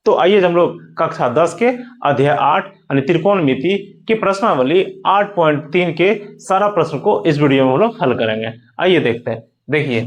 तो आइए हम लोग कक्षा 10 के अध्याय 8 यानी त्रिकोणमिति की प्रश्नावली 8.3 के सारा प्रश्न को इस वीडियो में हम लोग हल करेंगे। आइए देखते हैं। देखिए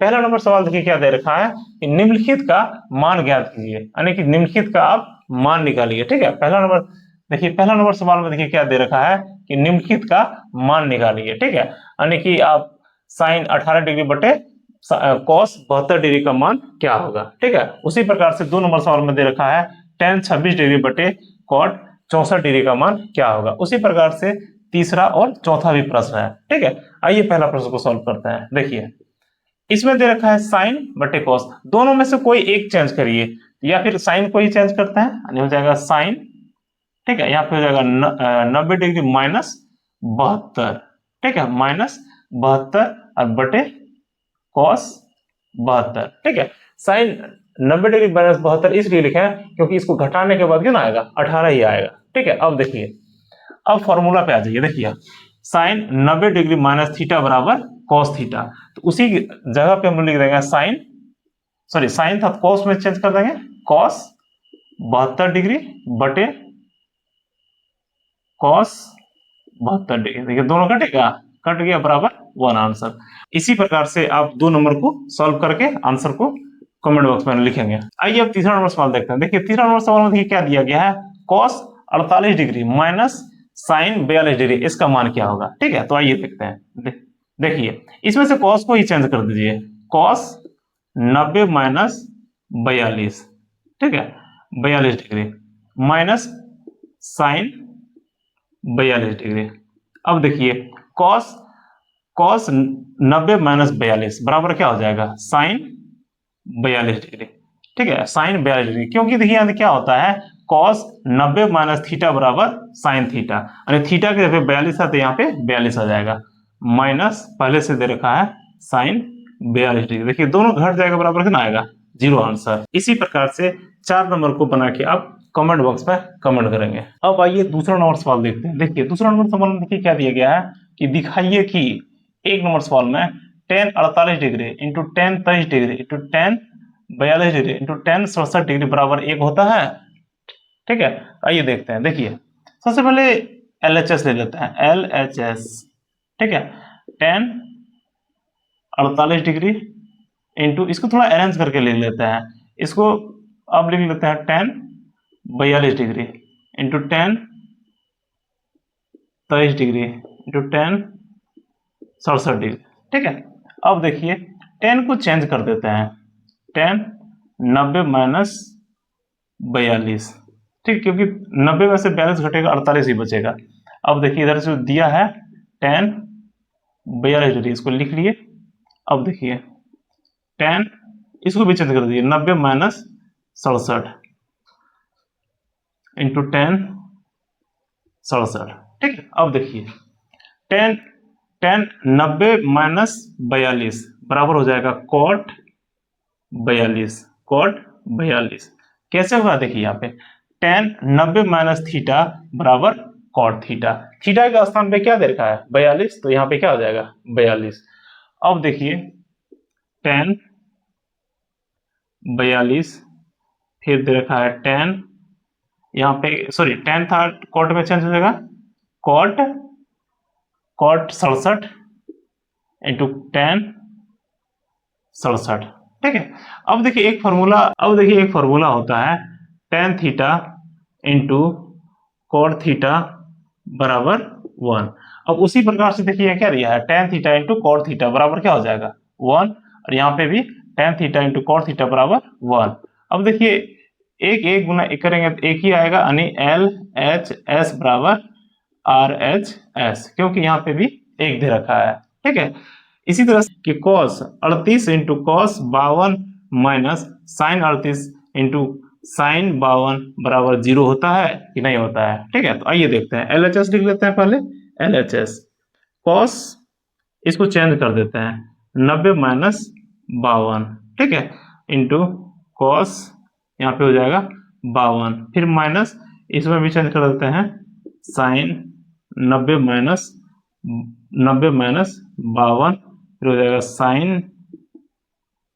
पहला नंबर सवाल देखिए क्या दे रखा है कि निम्नलिखित का मान ज्ञात कीजिए, यानी कि निम्नलिखित का आप मान निकालिए। ठीक है, पहला नंबर देखिए, पहला नंबर सवाल में देखिए क्या दे रखा है कि निम्नलिखित का मान निकालिए। ठीक है, यानी कि आप साइन 18 डिग्री बटे कॉस 72 डिग्री का मान क्या होगा। ठीक है, उसी प्रकार से 2 नंबर सवाल में दे रखा है tan 26 डिग्री बटे कॉट 64 डिग्री का मान क्या होगा। उसी प्रकार से तीसरा और चौथा भी प्रश्न है। ठीक है, आइए पहला प्रश्न को सॉल्व करते हैं। देखिए इसमें दे रखा है साइन बटे कॉस, दोनों में से कोई एक चेंज करिए, या फिर साइन को ही चेंज करते हैं, यानी हो जाएगा साइन। ठीक है, यहाँ पे हो जाएगा 90 डिग्री माइनस 72। ठीक है, माइनस 72 और बटे कॉस 72। ठीक है, साइन 90 डिग्री माइनस 72 इसलिए लिखा है क्योंकि इसको घटाने के बाद कितना आएगा, 18 ही आएगा। ठीक है, अब देखिए, अब फॉर्मूला पे आ जाइए। देखिए साइन 90 डिग्री माइनस थीटा बराबर कॉस थीटा, तो उसी जगह पे हम लिख देंगे साइन था कॉस में चेंज कर देंगे, कॉस 72 डिग्री बटे कॉस 72 डिग्री। देखिए दोनों कटेगा, कट गया, बराबर 1 आंसर। इसी प्रकार से आप 2 नंबर को सॉल्व करके आंसर को कमेंट बॉक्स में लिखेंगे। आइए अब तीसरा नंबर सवाल देखते हैं। देखिए तीसरा नंबर सवाल में देखिए क्या दिया गया है, cos 48 degree minus sine 42 degree, इसका मान क्या होगा। ठीक है, तो आइए देखते हैं। देखिए इसमें से कॉस को ही चेंज कर दीजिए, कॉस 90 माइनस 42। ठीक है, 42 डिग्री माइनस साइन 42 डिग्री। अब देखिए कॉस 90 माइनस 42 बराबर क्या हो जाएगा, साइन 42 डिग्री। ठीक है, साइन 42 डिग्री, क्योंकि देखिए यहाँ क्या होता है, कॉस 90 माइनस थीटा बराबर साइन थीटा, यानी थीटा के जगह 42 है तो यहाँ पे 42 आ जाएगा, माइनस पहले से दे रखा है साइन 42 डिग्री। देखिए दोनों घट जाएगा, बराबर कितना आएगा, 0 आंसर। इसी प्रकार से 4 नंबर को बना के आप कमेंट बॉक्स में कमेंट करेंगे। अब आइए दूसरा नंबर सवाल देखते हैं। देखिए दूसरा नंबर सवाल में देखिए क्या दिया गया है कि दिखाइए कि एक नंबर सवाल में tan 48 degree into tan 23 degree into tan 42 degree into tan 67 degree बराबर 1 होता है। ठीक है, आइए देखते हैं। देखिए सबसे पहले LHS ले लेते हैं, LHS। ठीक है, tan 48 डिग्री इंटू, इसको थोड़ा अरेंज करके लिख लेते हैं, इसको अब लिख लेते हैं tan 42 degree into tan 23 degree into tan 67 degree. ठीक है, अब देखिए tan को चेंज कर देते हैं, tan 90 माइनस 42। ठीक, क्योंकि 90 में से 42 घटेगा, 48 ही बचेगा। अब देखिए इधर से दिया है tan 42 डिग्री, इसको लिख लिए। अब देखिए tan, इसको भी चेंज कर दीजिए, 90 माइनस 67 इंटू tan 67। ठीक है, अब देखिए tan 90 माइनस 42 बराबर हो जाएगा cot 42। कैसे होगा, देखिए यहाँ पे tan 90 माइनस थीटा बराबर cot थीटा, थीटा के स्थान पे क्या दे रखा है, 42, तो यहाँ पे क्या हो जाएगा 42। अब देखिए tan 42 फिर दे रखा है tan, यहाँ पे सॉरी tan था cot में चेंज हो जाएगा, cot 67 इंटू tan 67। ठीक है, अब देखिए एक फॉर्मूला होता है tan theta into cot theta बराबर 1। अब उसी प्रकार से देखिए क्या दिया है, tan theta into cot theta बराबर क्या हो जाएगा 1, और यहाँ पे भी tan theta into cot theta बराबर 1। अब देखिए एक गुना एक करेंगे तो एक ही आएगा, यानी LHS बराबर RHS, क्योंकि यहाँ पे भी एक दे रखा है। ठीक है, इसी तरह कि cos 38 into cos 52 minus sine 38 into sine 52 बराबर 0 होता है कि नहीं होता है। ठीक है, तो आइए देखते हैं, LHS लिख लेते हैं पहले, LHS cos, इसको चेंज कर देते हैं 90 माइनस 52। ठीक है, इंटू कॉस, यहाँ पे हो जाएगा 52, फिर माइनस, इसमें भी चेंज कर देते हैं साइन 90 माइनस 52, फिर हो जाएगा साइन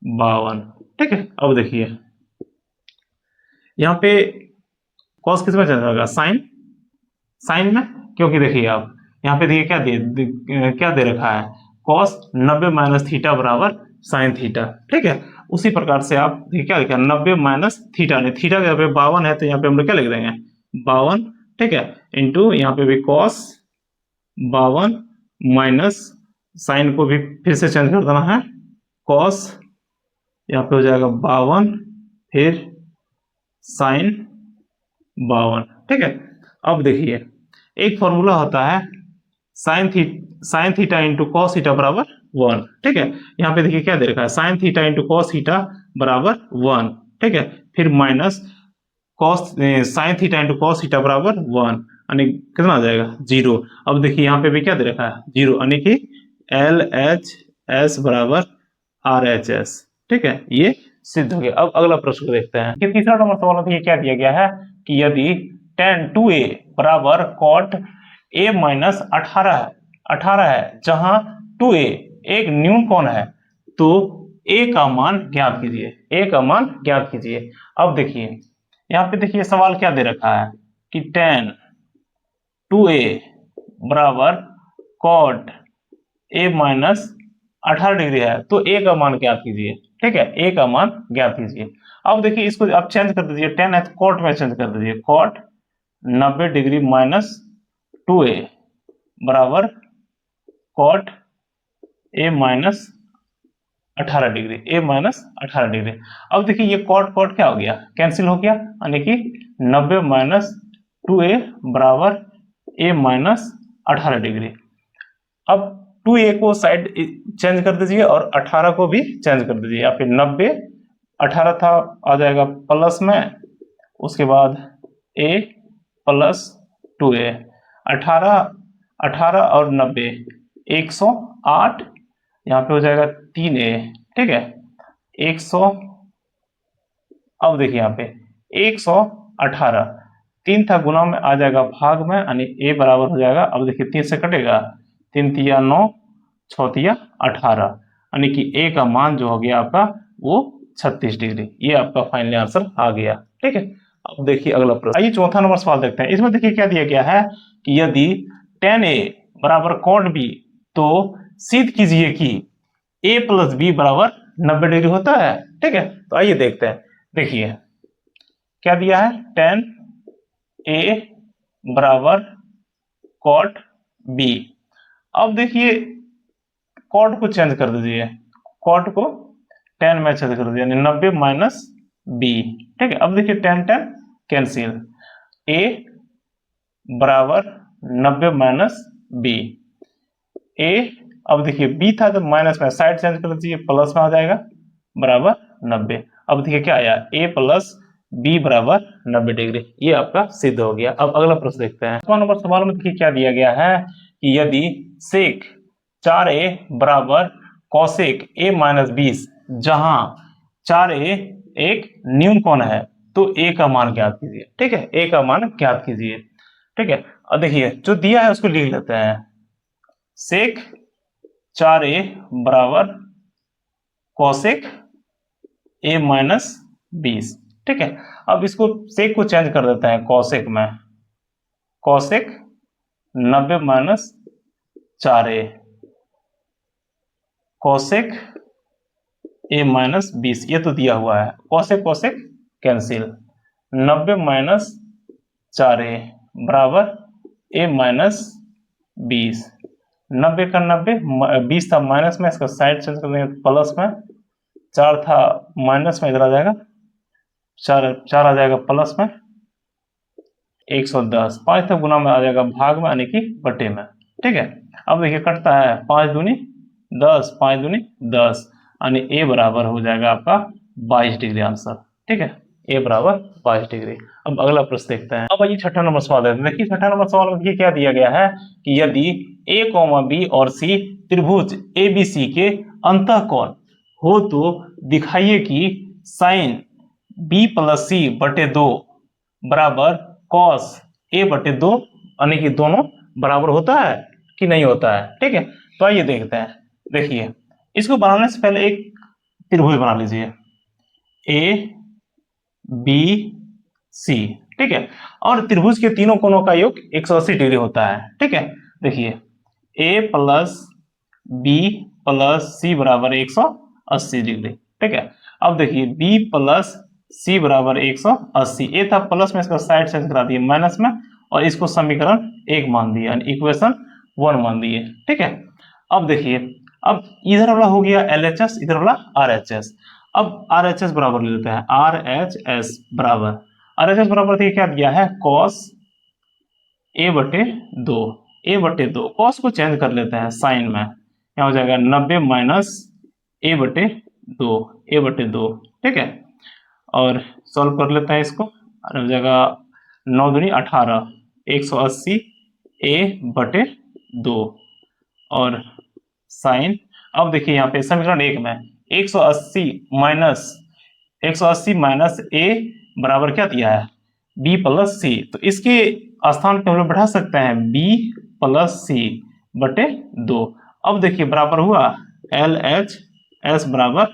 52। ठीक है, अब देखिए यहाँ पे कॉस किस में चेंज होगा, साइन, साइन में, क्योंकि देखिए आप यहाँ पे देखिए क्या दे रखा है, कॉस 90 माइनस थीटा बराबर साइन थीटा, ठीक है। उसी प्रकार से आप देखिए क्या लिखा है, 90 माइनस थीटा, नहीं थीटा यहाँ पे 52 है तो यहाँ पे हम लोग क्या लिख देंगे 52, ठीक है, इंटू यहाँ पे भी कॉस 52 माइनस साइन को भी फिर से चेंज कर देना है, कॉस यहाँ पे हो जाएगा 52 फिर साइन 52, ठीक है। अब देखिए एक फॉर्मूला होता है sine theta into cos theta बराबर 1, ठीक है। यहाँ पे देखिए क्या दे रखा है, sine theta into cos theta बराबर 1, ठीक है, फिर minus cos sine theta into cos theta बराबर 1, यानी कितना आ जाएगा 0। अब देखिए यहाँ पे भी क्या दे रखा है 0, यानी कि LHS बराबर RHS, ठीक है, ये सिद्ध हो गया। अब अगला प्रश्न को देखते हैं कि तीसरा नंबर सवाल में क्या दिया गया है कि यदि tan 2a बराबर cot a माइनस 18 है, जहां 2a एक न्यून कोण है, तो a का मान ज्ञात कीजिए, a का मान ज्ञात कीजिए। अब देखिए यहाँ पे देखिए सवाल क्या दे रखा है कि tan 2a बराबर cot a माइनस 18 डिग्री है, तो a का मान ज्ञात कीजिए, ठीक है, a का मान ज्ञात कीजिए। अब देखिए इसको आप चेंज कर दीजिए, tan है cot में चेंज कर दीजिए, cot 90 डिग्री माइनस 2a बराबर cot a minus 18 degree, a minus 18 degree. अब देखिए ये cot क्या हो गया, कैंसिल हो गया, यानी कि 90 माइनस 2a बराबर a माइनस 18 डिग्री। अब 2a को साइड चेंज कर दीजिए और 18 को भी चेंज कर दीजिए, या फिर 90 18 था आ जाएगा प्लस में, उसके बाद a प्लस 2a, 18 और 90 108, यहाँ पे हो जाएगा 3a, ठीक है, 100। अब देखिए यहाँ पे 118, 3 था गुना में आ जाएगा भाग में, यानी a बराबर हो जाएगा, अब देखिए 3 से कटेगा, 3 तिया 9, 6 तिया 18, यानी कि a का मान जो हो गया आपका वो 36 डिग्री। ये आपका फाइनल आंसर आ गया, ठीक है। अब देखिए अगला प्रश्न, आइए चौथा नंबर सवाल देखते हैं। इसमें देखिए क्या दिया गया है कि यदि tan a बराबर cot b, तो सिद्ध कीजिए कि a प्लस बी बराबर 90 डिग्री होता है, ठीक है। तो आइए देखते हैं, देखिए क्या दिया है, tan a बराबर cot b। अब देखिए cot को चेंज कर दीजिए, cot को tan में चेंज कर दीजिए, यानी 90 माइनस b, ठीक है। अब देखिए tan कैंसिल, a बराबर 90 माइनस b, a, अब देखिए b था तो माइनस में साइड चेंज कर दीजिए, प्लस में आ जाएगा बराबर 90। अब देखिए क्या आया, a प्लस b बराबर 90 डिग्री, ये आपका सिद्ध हो गया। अब अगला प्रश्न देखते हैं। 5वां नंबर सवाल में देखिए क्या दिया गया है कि यदि सेक 4a बराबर कॉसेक a माइनस 20, जहां 4a एक न्यून कोण है, तो a का मान ज्ञात कीजिए, ठीक है, a का मान ज्ञात कीजिए, ठीक है। अब देखिए जो दिया है उसको लिख लेते हैं, सेक 4a बराबर कॉसेक a माइनस 20, ठीक है। अब इसको सेक को चेंज कर देते हैं कॉसेक में, cosec 90 minus 4a, cosec a minus 20, ये तो दिया हुआ है, cosec cosec cancel, 90 minus 4a बराबर a माइनस 20, 90 का 90, 20 था माइनस में, इसका साइड चेंज कर देंगे प्लस में, 4 था माइनस में, इधर आ जाएगा 4 आ जाएगा प्लस में, 110, 5 था गुना में आ जाएगा भाग में, यानी कि बटे में, ठीक है। अब देखिए कटता है 5 दूनी 10, 5 दूनी 10, यानी ए बराबर हो जाएगा आपका 22 डिग्री आंसर, ठीक है, ए बराबर 22 डिग्री। अब अगला प्रश्न देखते हैं। अब ये छठा नंबर सवाल है, देखिए छठा नंबर सवाल में देखिए क्या दिया गया है कि यदि a, b और c त्रिभुज ABC के अंतःकोण हो, तो दिखाइए कि साइन b प्लस c बटे 2 बराबर कॉस a बटे 2, यानी कि दोनों बराबर होता है कि नहीं होता है, ठीक है। तो आइए देखते हैं, देखिए इसको बनाने से पहले एक त्रिभुज बना लीजिए, a b सी, ठीक है। और त्रिभुज के तीनों कोणों का योग 180 डिग्री होता है, ठीक है। देखिए ए प्लस बी प्लस सी बराबर 180 डिग्री, ठीक है। अब देखिए बी प्लस सी बराबर 180, ए था प्लस में, इसका साइड चेंज करा दिए माइनस में, और इसको समीकरण 1 मान दिया, इक्वेशन 1 मान दिए, ठीक है। अब देखिए, अब इधर वाला हो गया LHS, इधर वाला RHS। अब RHS बराबर ले लेते हैं, RHS बराबर, RHS बराबर देखिए क्या दिया है, cos a/2, a/2, cos को चेंज कर लेते हैं साइन में, क्या हो जाएगा 90 माइनस a/2, a/2, ठीक है। और सॉल्व कर लेते हैं इसको, और हो जाएगा 9 दूनी 18, 180 a/2 और साइन। अब देखिए यहाँ पे समीकरण 1 में 180 माइनस a बराबर क्या दिया है, b प्लस सी, तो इसके स्थान पे हम लोग बढ़ा सकते हैं b प्लस सी बटे 2। अब देखिए बराबर हुआ LHS बराबर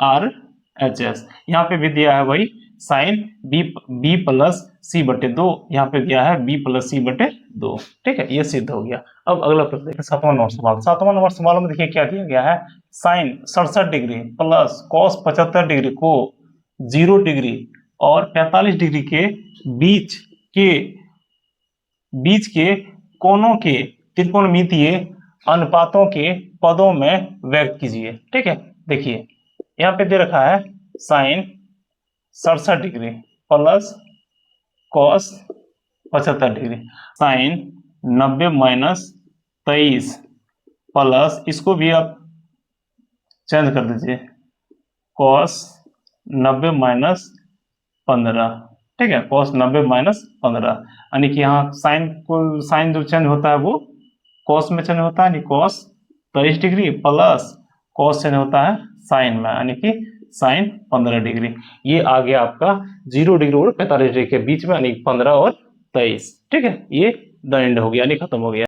RHS, यहाँ पे भी दिया है वही साइन b प्लस सी बटे 2, यहाँ पे दिया है b प्लस सी बटे 2, ठीक है। ये सिद्ध हो गया। अब अगला प्रश्न देखिए, 7वां नंबर सवाल। 7वां नंबर सवाल में देखिए क्या दिया गया है, sine 67 degree plus cos 75 degree को 0 डिग्री और 45 डिग्री के बीच के कोणों के त्रिकोणमितीय अनुपातों के पदों में व्यक्त कीजिए, ठीक है। देखिए यहाँ पे दे रखा है sine 67 degree plus cos 75 degree, sine 90 minus 23 plus, इसको भी आप चेंज कर दीजिए, कॉस 90 माइनस 15, ठीक है, कॉस 90 माइनस 15, यानी कि यहाँ साइन जो चेंज होता है वो कॉस में चेंज होता है, यानी cos 23 degree plus cos change होता है साइन में, यानी कि साइन 15 डिग्री। ये आ गया आपका 0 डिग्री और 45 डिग्री के बीच में, यानी 15 और 23, ठीक है। ये द एंड हो गया, यानी खत्म हो गया।